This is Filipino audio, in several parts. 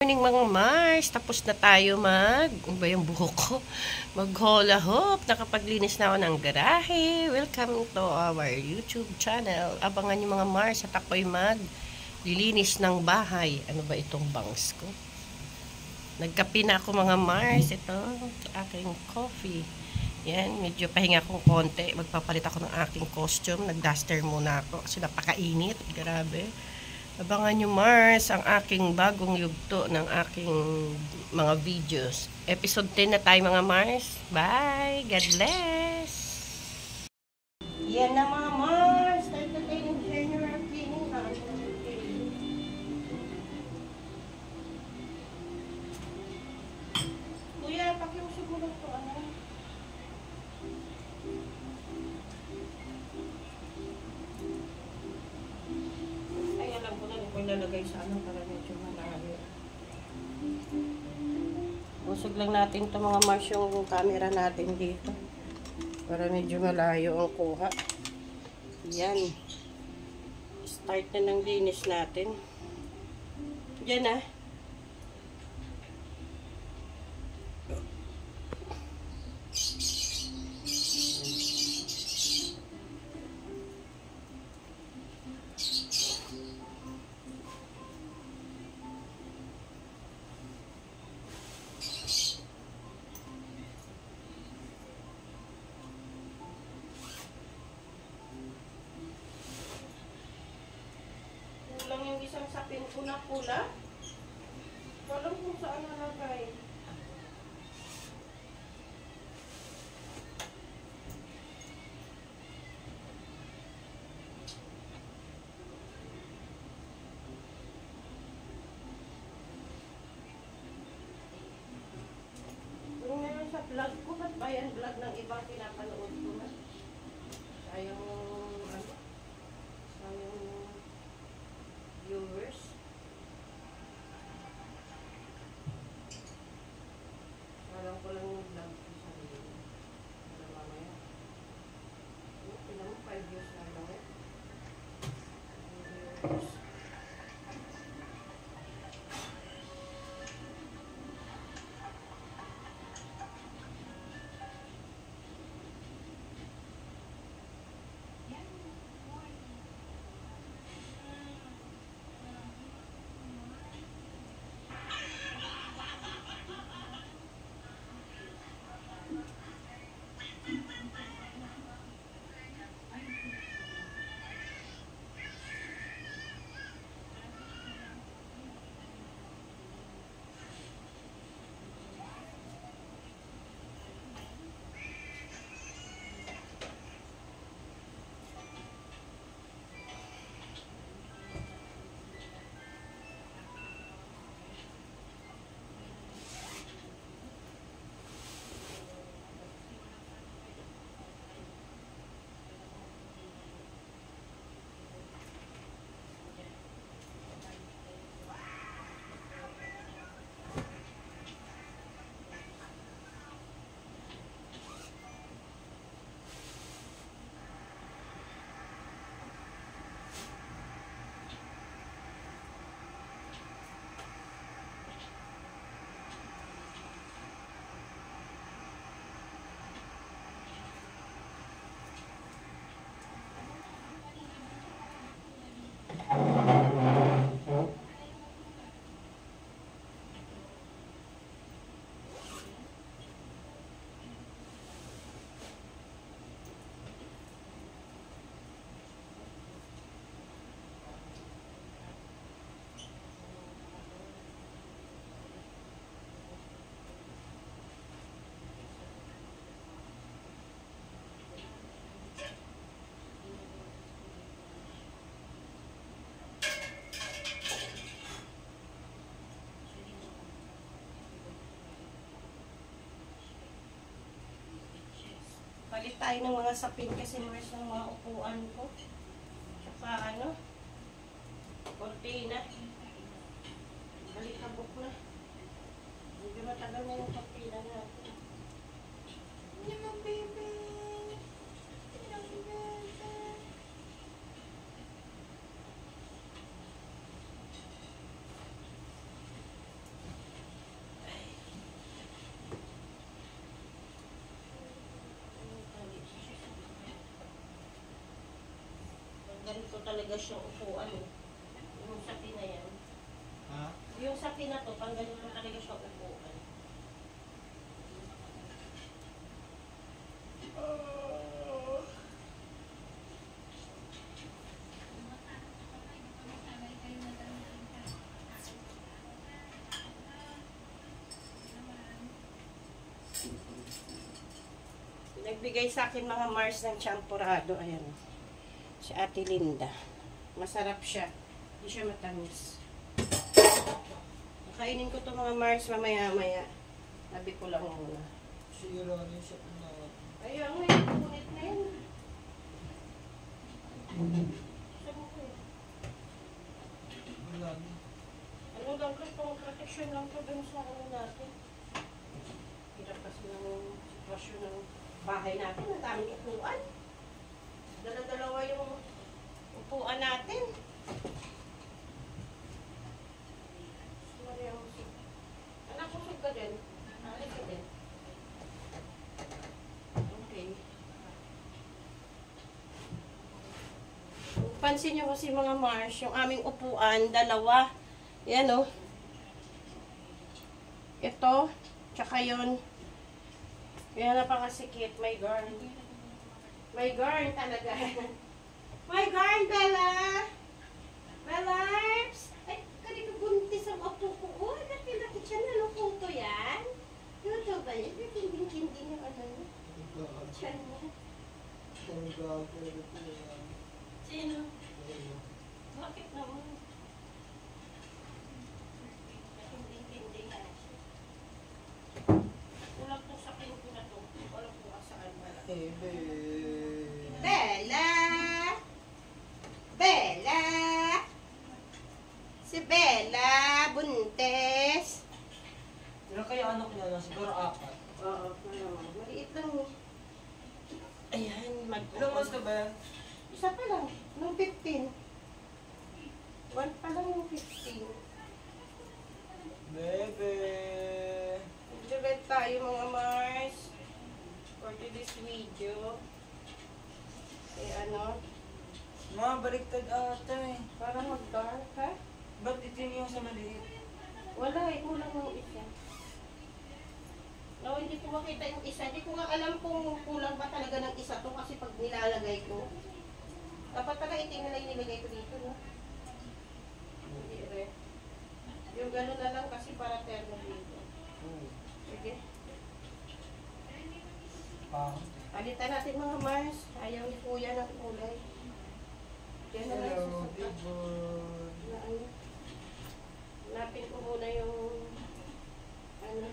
Morning mga Mars, tapos na tayo ano ba yung buhok ko? Mag-hula hoop, nakapaglinis na ako ng garahe. Welcome to our YouTube channel. Abangan nyo mga Mars at ako'y lilinis ng bahay. Ano ba itong bangs ko? Nagkape na ako mga Mars. Ito, aking coffee. Yan, medyo pahinga akong konti. Magpapalit ako ng aking costume. Nag-duster muna ako kasi napakainit. Grabe. Abangan nyo Mars ang aking bagong yugto ng aking mga videos. Episode 10 na tayo mga Mars. Bye! God bless! Yan na mga Mars! Tayo na tayo ng general cleaning. Kuya, pakiusog mo lang ito. Ilalagay sa para medyo malayo. Usog lang natin ito mga Mars yung camera natin dito para medyo malayo ang kuha. Yan. Start na ng linis natin. Diyan ah. Yung isang sapin ko na pula. Walang kung saan nalagay. Kung meron sa vlog ko, ba't ba yan vlog ng ibang pinapanood ko na? Sayang viewers. Alam ko lang yung vlog ko sa video. Alam mamaya. Tignan mo, 5 years na lang eh. Viewers. Palit tayo ng mga sapin kasi Mars ng mga upuan ko. Tsaka kortina. Balikabok na. Medyo matagal na yung kortina natin. Hindi mo, baby. ganito talaga siyang upuan eh. Yung sapi na yan. Ha? Yung sapi na to, pang ganito talaga siyang upuan. Nagbigay sa akin mga Mars ng champurado. Ayan. Si Ate Linda. Masarap siya. Hindi siya matamis. Kainin ko to mga Mars mamaya-maya. Sabi ko lang muna. Sira rin siya na. Ayun, may punit na yan. Saan ko eh? Wala na. Ano lang ko, pang protection lang ko dun sa ano natin. Hirap kasi ng sitwasyon ng bahay natin. Ang daming upuan. Dala-dalawa yung upuan natin. Anak, kusog ka din. Alis ka din. Okay. Pansin nyo kasi mga Mars, yung aming upuan, dalawa. Yan o. Ito, tsaka yun. Yan napakasikip. May garn. May garn talaga. May garn, Bella! Bella! Ay, kanina buntis ang upo ko. Oh, laki-laki siya na. Ano po ito yan? Ito ba yan? Kinding-kinding yung ano niya. Tiyan mo. Ang gagawin ko yan. Sino? Bakit naman? Kinding-kinding na siya. Ulang to sa akin ko na to. Walang po asaan pala. Ebe. Bella! Bella! Si Bella, buntes. Ilan kaya anak niya na? Siguro 4. Oo, maliit lang eh. Ayan, Ilang months na ba yan? Isa pa lang, nung 15. One pa lang yung 15. Bebe. Mag-direct tayo mga Mars. For today's video. Eh ano, Ma, baliktad ata eh. para mag-dark ha? Ba't itin yung sa maliit? Wala eh, kulang ng isa. No, hindi ko makita yung isa. Hindi ko nga alam kung kulang ba talaga ng isa to kasi pag nilalagay ko. Dapat pala itin na lang nilagay ko dito, no? Hindi rin. Yung gano'n na lang kasi para termo dito. Sige. Palitan natin mga Mars. Ayaw ni Kuya ng kulay. Yan na lang Hello, susukat. big boy. Na ano. Hanapin ko muna yung ano.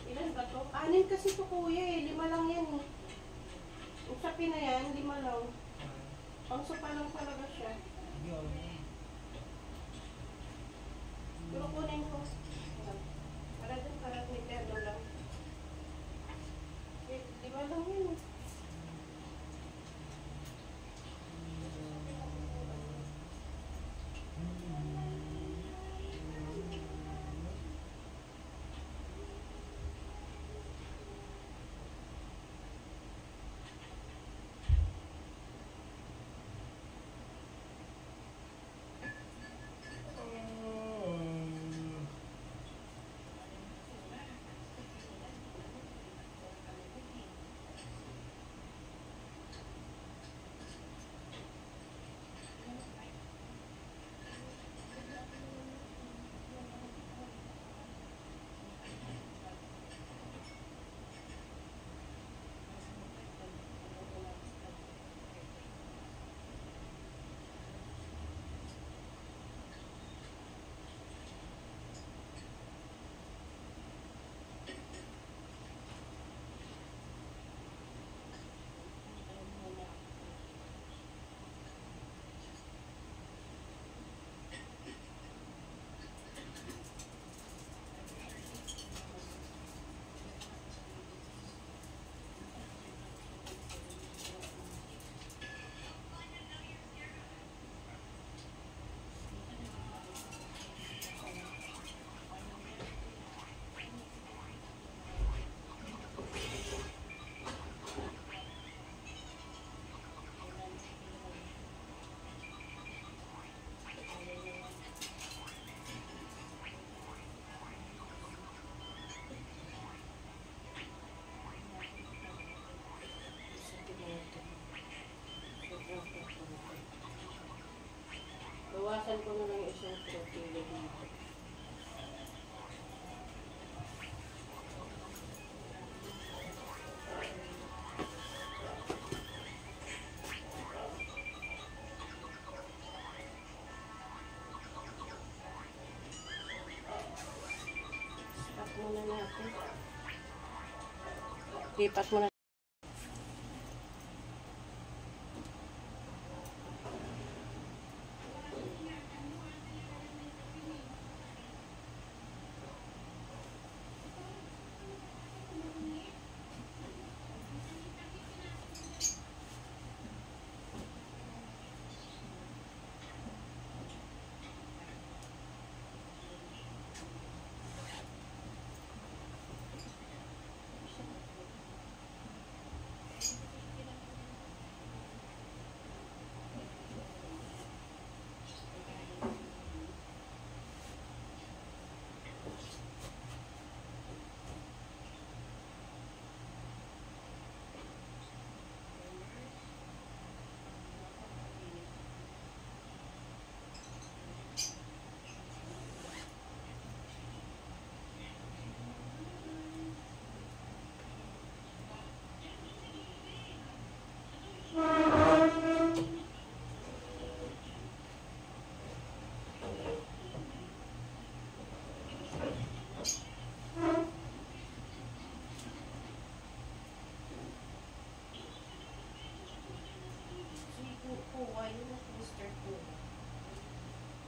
Ilan ba to? 6 kasi to Kuya eh. 5 lang yan eh. Yung sapi na yan, 5 lang. Pang sopa lang talaga siya. Pero kunin ko. Para dun, para may terno lang. 5 lang yun. Bubuksan ko na lang yung isang tortilla dito. Stop muna natin. Lipat muna.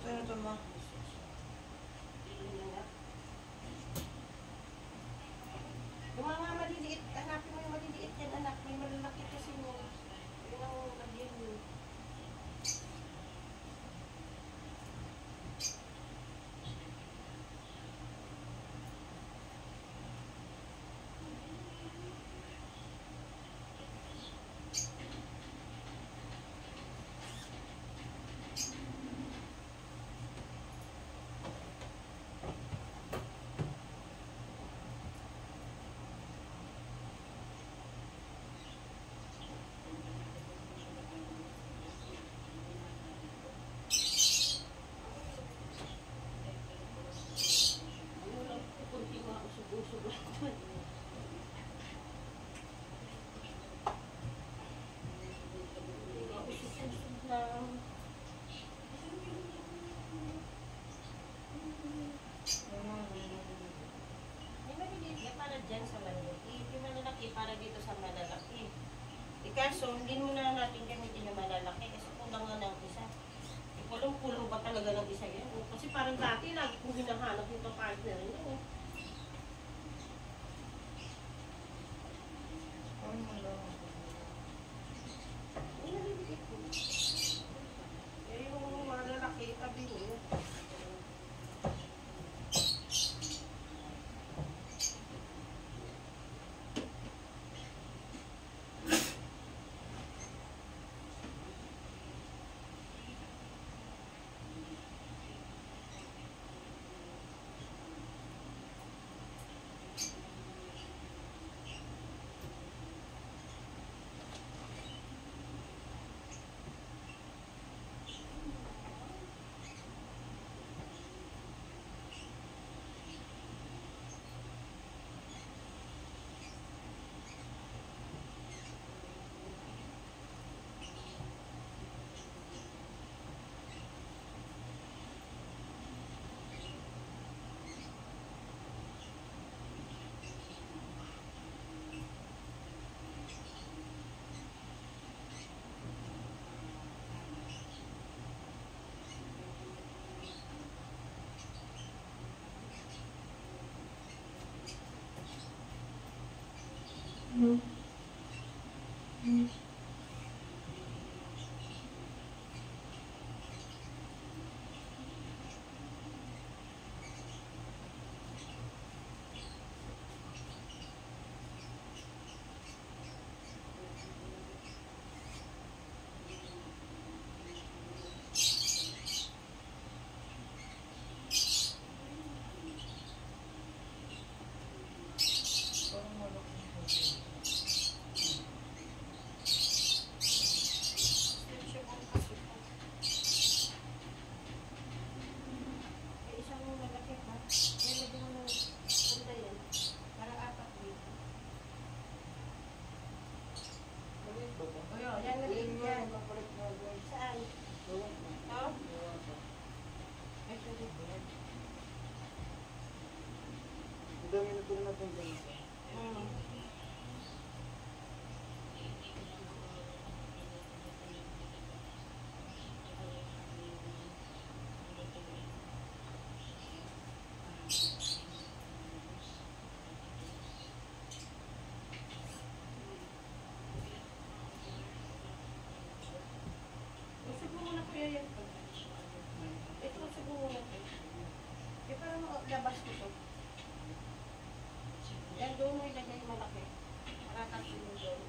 Ano to, ma? Yung mga maliliit, hanapin mo yung maliliit yan, anak. May malalaki kasi mo. Yung ang lagyan mo. Dyan sa maliliit. Yung malalaki para dito sa malalaki. Kaso, hindi mo na natin gamitin yung malalaki kasi kulang nga ng isa. Kulong-kulo ba talaga ng isa yan? Kasi parang dati, lagi kong hinahanap yung partner niya. Yung malalaki, tabi niyo. lang yung natulong natin dyan. Usog mo muna kuya yan. Ito usog mo muna. Eh parang labas ko to. Yan doon mo ilagay malaki. Maratas mo doon.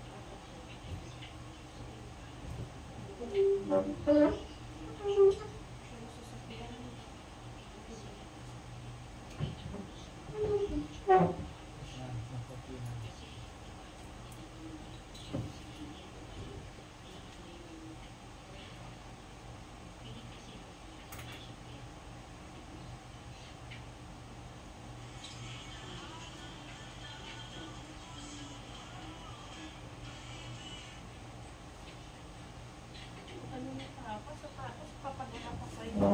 Ano na tapos? Tapos papadala pa kayo.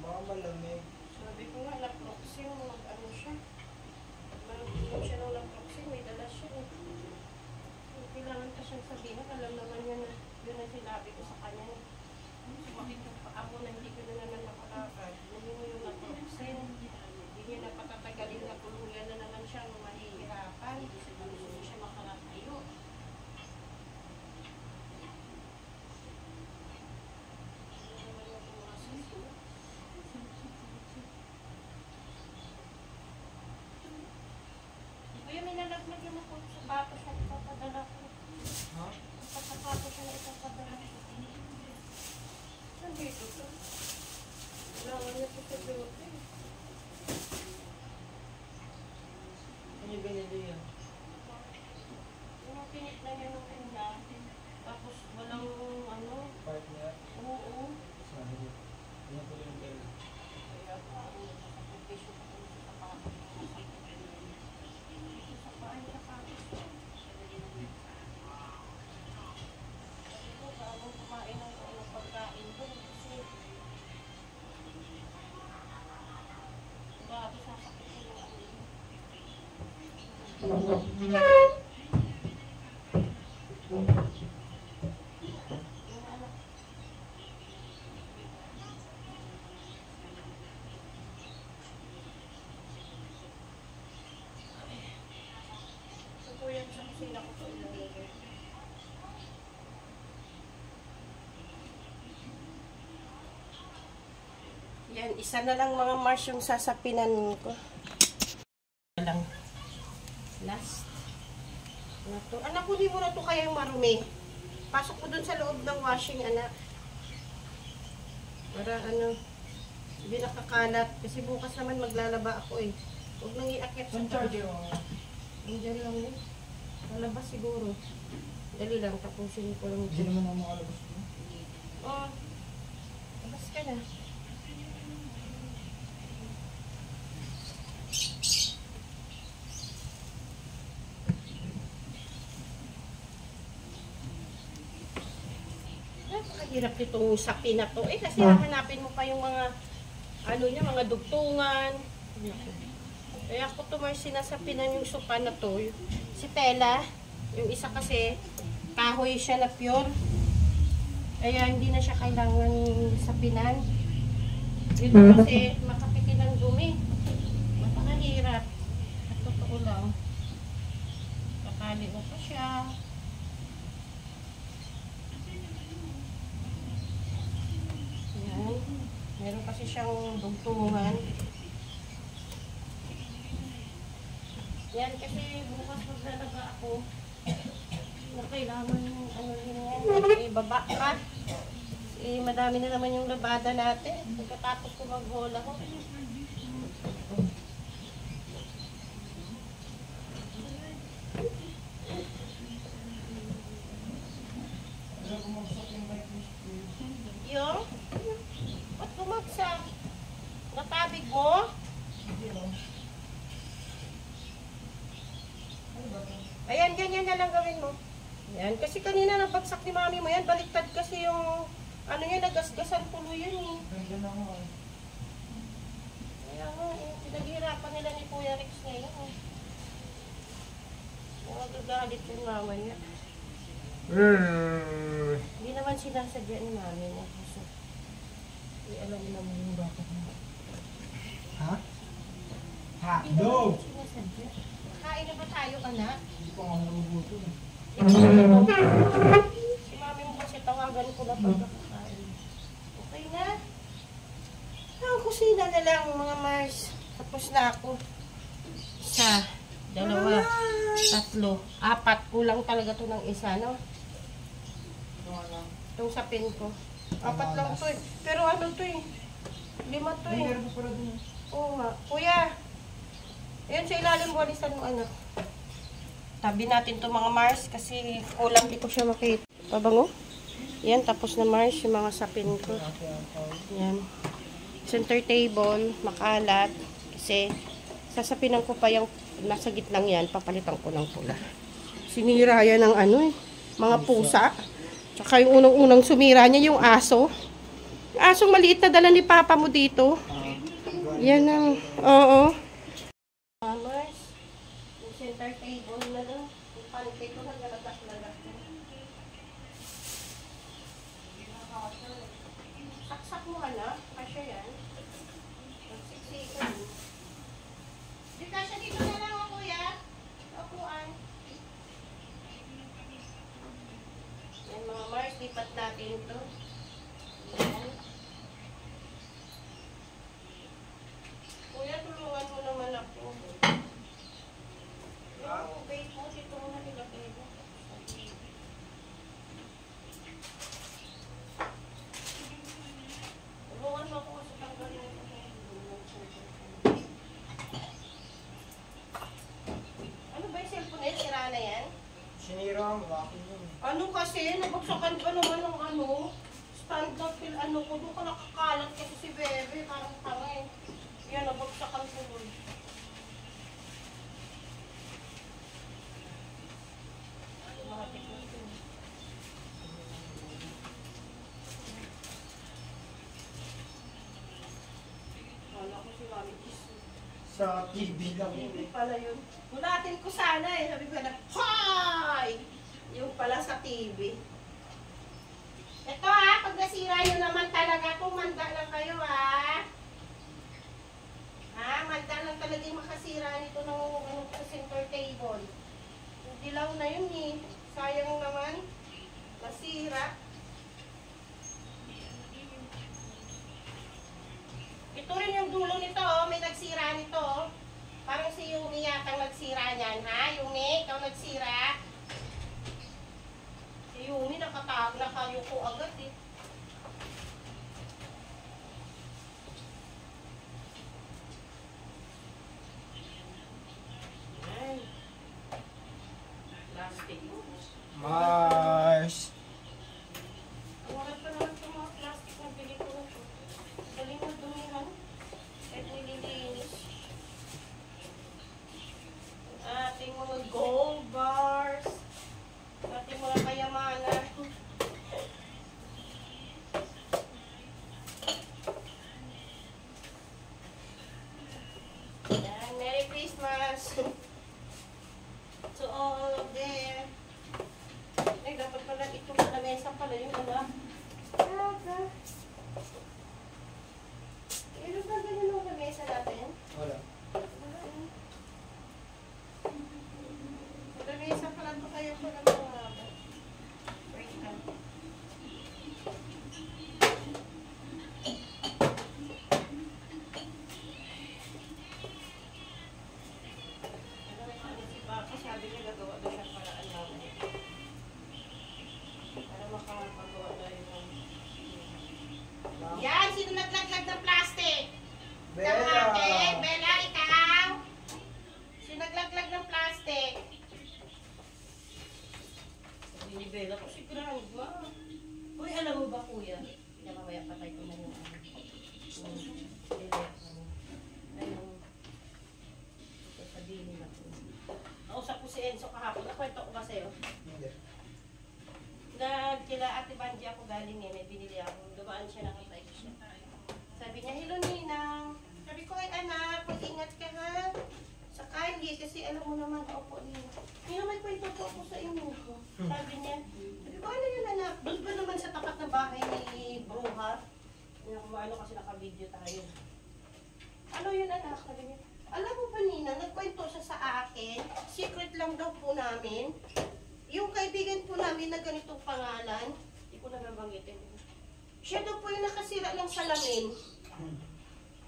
Baka malamig. Sabi ko nga, naproxing, mag-ano siya. Mag-inom siya ng naproxing, may dala siya. Kailangan pa siyang sabihin, alam naman niya na yun ang sinabi ko sa kanya. Sumakit yung paa ko na hindi ko na naman nakalakad. Hindi mo yung naproxing. Hindi niya napatatagalin na tuluyan na naman siyang mahihirapan. Hindi siya makalatayo. Kuya, may nalaglag yung ako sa sapatos na ipapadala ko. Ha? Sa sapatos na ipapadala ko. Saan dito to? Kailangan niya po sa beauty. Ano yung ganyan din yan? Yung pinit na niya ng kanya. Tapos walang ano. Partner? Oo. Sabi. Yan po yung ganyan. Kaya pa, nakapag-vision ko sa sapatos. Sa paan sa sapatos. Sabi ko, bago kumain ng pagkain doon. Kasi grabe sasakit ko yung ano. Yung anak. So po yan sa kusina ko po ilalagay. Yan, isa na lang mga Mars yung sasapinan ko. Lang. Last. Ano to? Anak, huli mo na to kaya yung marumi. Pasok mo dun sa loob ng washing, anak. Para ano, hindi nakakalat. Kasi bukas naman maglalaba ako eh. Huwag nang iakyat sa Ang charger mo? Nandiyan lang yun. Lalabas siguro. Dali lang, tapusin ko lang Hindi ito. naman ako makalabas mo. Oh, labas ka na. Napakahirap nitong sapi na to. Eh, kasi hahanapin mo pa yung mga, ano niya, mga dugtungan. Kaya ako tumar sinasapinan yung sopa na to. Si Tela, yung isa kasi, kahoy siya na pure. Kaya hindi na siya kailangan sapinan. Dito kasi makapiti ng dumi. Napakahirap. At totoo lang. Kakali mo pa siya. Yan. Meron kasi siyang dugtungan. Yan kasi bukas maglalaga ako. Na kailangan yung ano rin yan. Ibaba ka. Eh, madami na naman yung labada natin. Pagkatapos ko mag-hola ko. Yung? Ba't bumagsak? Natabig mo? na lang gawin mo. Yan, kasi kanina nabagsak ni mami mo yan. Baliktad kasi yung, ano yan, nagasgasan tulo yan eh. Ganda na ako. Kaya nga, pinaghirapan nila ni Kuya Rex ngayon eh. Magagalit yung mamaya. Hindi naman sinasadya ni mami mo. Kasi, alam mo naman yung bakit mo. Ha? Ha? Hindi No! naman sinasadya. Kain na ba tayo, anak? Hindi ko nga narubuto eh. Si mami mo kasi tawagan ko na pagkakain. Okay na? Ang kusina na lang mga Mars. Tapos na ako. Isa, dalawa, tatlo, apat. Kulang talaga to ng isa, no? Ito nga lang. Itong sapin ko. Apat lang to eh. Pero ano to eh? 5 to Ay, eh. meron pa pala dun. Oo nga. Kuya, ayun sa ilalim walisan mo anak. Tabi natin to mga Mars kasi kulang di ko siya makita. Pabango? Yan, tapos na Mars yung mga sapin ko. Yan. Center table, makalat. Kasi sasapinan ko pa yung nasa gitnang yan, papalitan ko ng pula. Sinira yan ng ano eh, mga pusa. Tsaka yung unang-unang sumira niya yung aso. Asong maliit na dala ni Papa mo dito. Yan ang, oo. Mars, yung center table na lang. Yung panite ko nagalagas-lagas. Saksak mo anak, kasya yan. Magsiksikan. Di kasya dito na lang ako kuya. Upuan. Yan mga Mars, lipat natin ito. Yan. Kuya, tulungan mo naman ako. Yung bait mo, dito mo na ilagay mo. Tulungan mo ako sa tanggalin mo. Ano ba yung cellphone na yun? Sira na yan? Sinira mo, akin yun. Ano kasi, nabagsakan pa naman ng ano, stand up till ano ko, doon ka nakakalat kasi si Bebe, parang tanga eh. Yan, nabagsakan ko doon. Mahatik na ito. Wala ko si Mami Kiss. Sa TV lang yun Hindi eh. pala yun. Unatin ko sana eh. Sabi ko na, hi! Yung pala sa TV. Ito ha, pag nasira nyo naman talaga, tumanda lang kayo ha. Ha, manda lang talaga yung makasira nito ng sa center table. Yung dilaw na yun eh. Sayang naman. Nasira. Ito rin yung dulo nito oh. May nagsira nito oh. Parang si Yumi yata nagsira niyan ha. Yumi, ikaw nagsira. Si Yumi nakayuko agad eh. Ay. Plastic. Mars! Wala pa naman itong mga plastic na bili ko na ito. Galing mo dumihan. Kahit nililinis. Ating mga gold bars. Ating mga kayamanan. Yan, Merry Christmas to all of them. Ay, dapat pala ito sa lamesa pala yung ano. Aga. Ano ba ganyan yung lamesa natin? Wala. Sa lamesa pala ito kayo po ng mga break time. Si Papa sabi niya gagawa daw siya paraan namin. Para makapagawa tayo ng... Yan! Sino naglaglag ng plastic? Bella! Bella, ikaw! Sino naglaglag ng plastic? Sabi ni Bella, kasi grandma. Uy, alam mo ba kuya? Mamaya patay ko na yung sabihin nila ko. Nausap ko si Enzo kahapon. Nakwento ko ba sa'yo? sinungaling eh. May binili ako. Dumaan siya, nakabike siya. Sabi niya, hello Ninang. Sabi ko, ay anak, mag-ingat ka ha. Sa kalye, kasi alam mo naman, opo Ninang. Ninang, may kwento po ako sa inyo. Sabi niya, sabi ko, ano yun anak? Doon ba naman sa tapat na bahay ni Bruha? Ano kasi naka-video tayo. Ano yun anak? Sabi niya, alam mo ba Ninang, nagkwento siya sa akin. Secret lang daw po namin. Yung kaibigan po namin na ganitong pangalan, hindi ko na nabanggitin. Siya daw po yung nakasira ng salamin.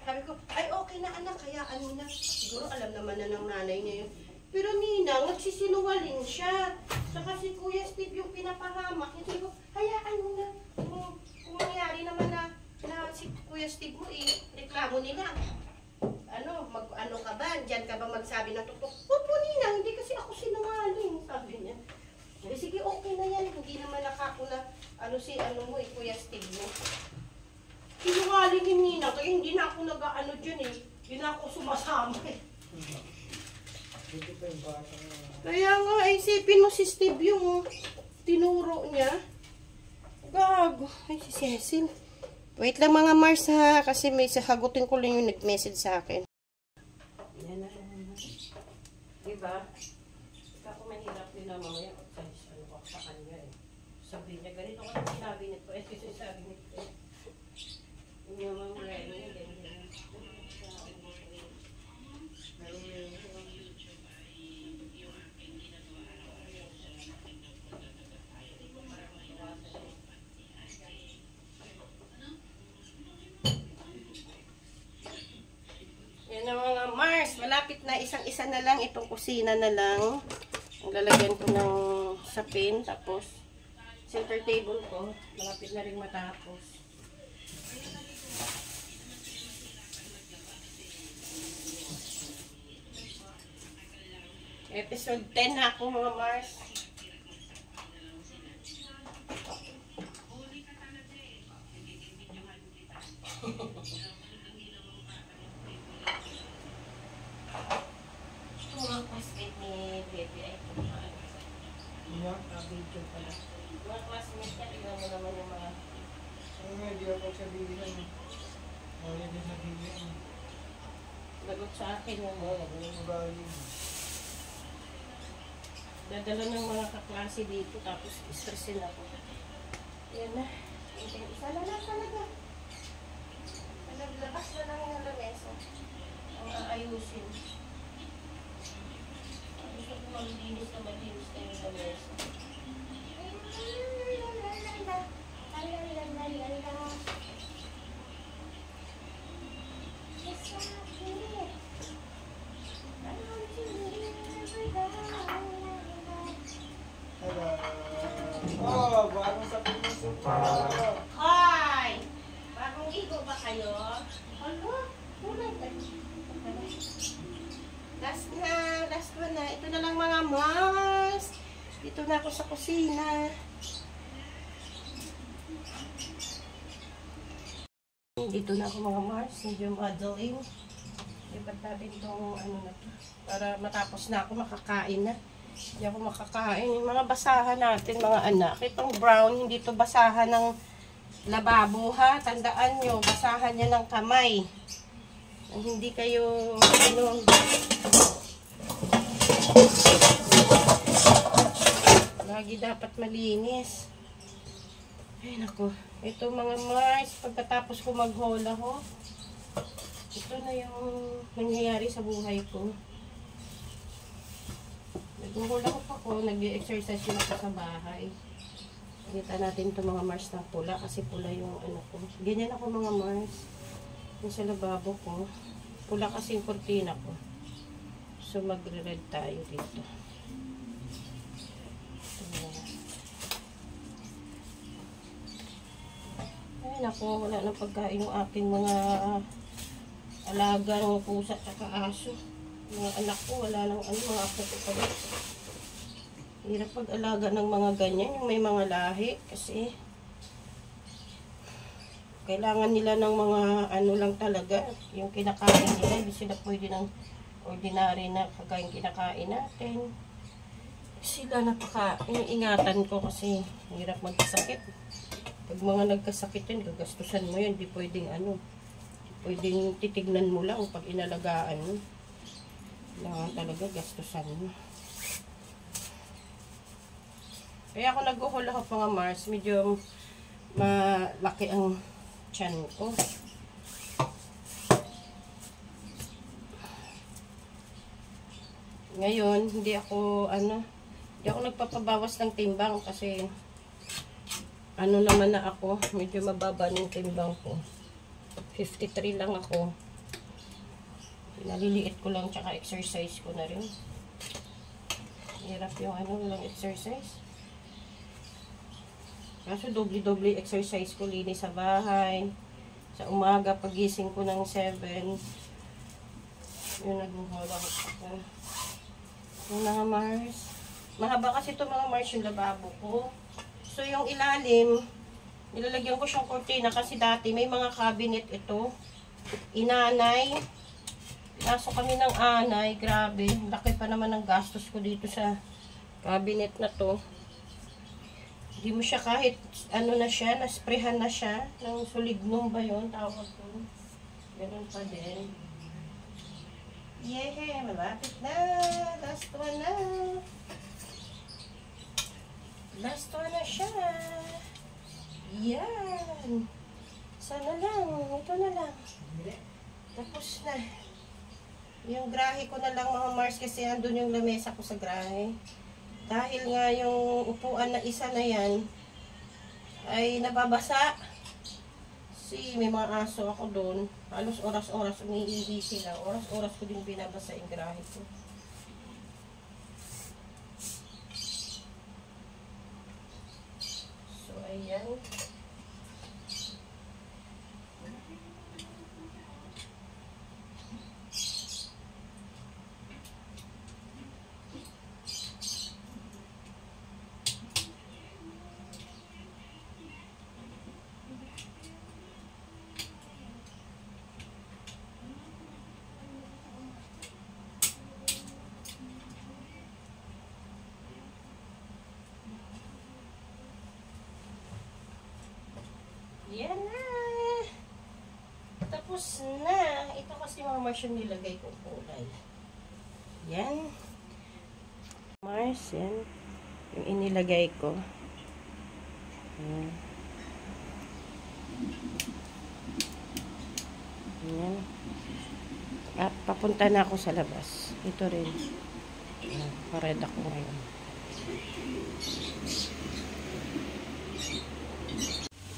Sabi ko, ay okay na anak, kaya ano na. Siguro alam naman na ng nanay niya yun. Pero Ninang, nagsisinungaling siya. Saka si Kuya Steve yung pinapahamak. Hindi ko, hayaan mo na. Kung mangyari naman na si Kuya Steve mo, reklamo nila. Ano ka ba? Diyan ka ba magsabi ng totoo? Opo Ninang, hindi kasi ako sinungaling. Sabi niya. Sige, okay na yan. Hindi naman nakako na Kuya Steve mo. Sinungaling yung Ninang, kaya hindi na ako nag-ano dyan eh. Hindi na ako sumasama eh. Kaya nga, isipin mo si Steve yung tinuro niya. Gago. Ay, si Cecil. Wait lang mga Mars ha, kasi may sasagutin ko lang yung nag-message sa akin. Yan na. Diba? Ako mahirap din na mamaya. Sa kanya eh. Sabi niya, ganito ko na sinabi nito. Eh, sabi nito eh. Yung mga reno niya, ganyan. Yan ang mga Mars. Malapit na isang-isa na lang. Itong kusina na lang. Ang lalagyan ko ng sapin. Tapos, center table ko. Malapit na rin matapos. Episode 10 na ako mga Mars. Mga classmate ni Baby ay kumain. Video pala. Mga classmate ka, tignan mo naman yung mga... Ano nga, hindi ako sabihin. Wala din sabihin. Lagot sa akin yung mga... Mabaling. Dadala ng mga kaklase dito, tapos stressin ako. Yan na. Isa na lang talaga. Naglabas na lang ng lamesa. Ang aayusin. Gusto ko malinis na yung lamesa. Oh, bagong sabi mo super. Hi! Bagong igo ba kayo? Ano? Last one na. Ito na lang mga Mars. Dito na ako sa kusina. Dito na ako mga Mars. Medyo modeling. Lipat natin itong ano na to. Para matapos na ako makakain na. Hindi ako makakain. Yung mga basahan natin mga anak. Itong brown, hindi to basahan ng lababo ha. Tandaan nyo, basahan niya ng kamay. Hindi kayo lagi dapat malinis. Ay naku. Ito mga Mars, pagkatapos ko maghola ho, ito na yung nangyayari sa buhay ko. Naghuhula ko pa ko, nag-exercise yun ako sa bahay. Kita natin ito mga Mars na pula, kasi pula yung ano ko. Ganyan ako mga Mars. Yung sa lababo ko, pula kasi yung kurtina ko. So magre-red tayo dito. Ay naku, wala na pagkain yung aking mga alaga ng pusa at aso. Mga anak ko, wala nang ano, mga apo ko pa rin. Hirap pag-alaga ng mga ganyan, yung may mga lahi. Kasi kailangan nila ng mga ano lang talaga. Yung kinakain nila, hindi sila pwede ng ordinary na kagayang kinakain natin. Sila iniingatan ko kasi hirap magkasakit. Pag mga nagkasakit yun, gagastusan mo yun. Hindi pwedeng ano. Pwedeng titignan mo lang pag inalagaan mo. Kailangan talaga gastusan mo. Kaya ako nag-uhula ko mga Mars. Medyo malaki ang tiyan ko. Ngayon, hindi ako nagpapabawas ng timbang kasi ano naman na ako, medyo mababa ng timbang ko. 53 lang ako. Naliliit ko lang, tsaka exercise ko na rin. Hirap yung lang exercise. Kaso doble-doble exercise ko, linis sa bahay. Sa umaga, pagising ko ng 7. Yun, naghuhula ko. Yung mga Mars. Mahaba kasi ito mga Mars yung lababo ko. So yung ilalim, nilalagyan ko siyang kortina kasi dati may mga cabinet ito. Inanay. Pinasok kami ng anay. Grabe. Laki pa naman ang gastos ko dito sa cabinet na to. Hindi mo siya kahit ano na siya, nasprehan na siya. Ng sulignum ba yun? Tawag ko. Ganun pa din. Yeah, malapit na. Last one na. Last one na siya. Yan. Sana lang. Ito na lang. Tapos na. Yung grahe ko na lang mga Mars kasi andun yung lamesa ko sa grahe. Dahil nga yung upuan na isa na yan ay nababasa. May mga aso ako doon. Halos oras-oras umiihi sila. Oras-oras ko din binabasa yung grahe ko. So, ayan. Yan na. Tapos na. Ito kasi mga Mars yung nilagay ko kulay. Yan. Mars, yan. Yung inilagay ko. Yan. Yan. At papunta na ako sa labas. Ito rin. Yan. Pared ako ngayon.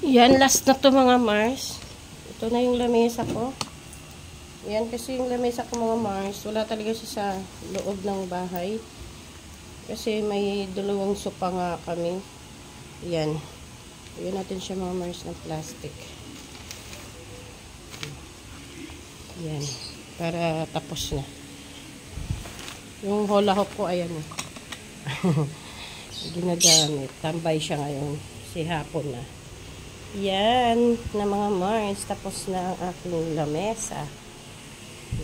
Yan, last na to mga Mars. Ito na yung lamesa ko. Yan, kasi yung lamesa ko mga Mars, wala talaga siya sa loob ng bahay. Kasi may dalawang sopa nga kami. Yan. Yan natin siya mga Mars ng plastic. Yan. Para tapos na. Yung hula hoop ko, ayan. Ginagamit. Tambay siya ngayon. Si hapon na. Yan na mga Mars. Tapos na ang aking lamesa.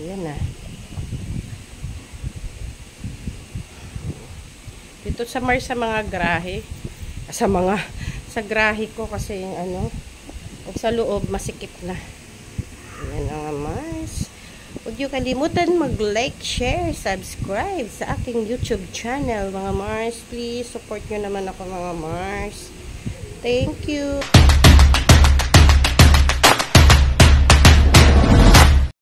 Yan na. Dito sa Mars sa mga grahe. Sa grahe ko kasi ano. Pag sa loob masikip na. Yan mga Mars. Huwag niyo kalimutan mag-like, share, subscribe sa aking YouTube channel mga Mars. Please support nyo naman ako mga Mars. Thank you.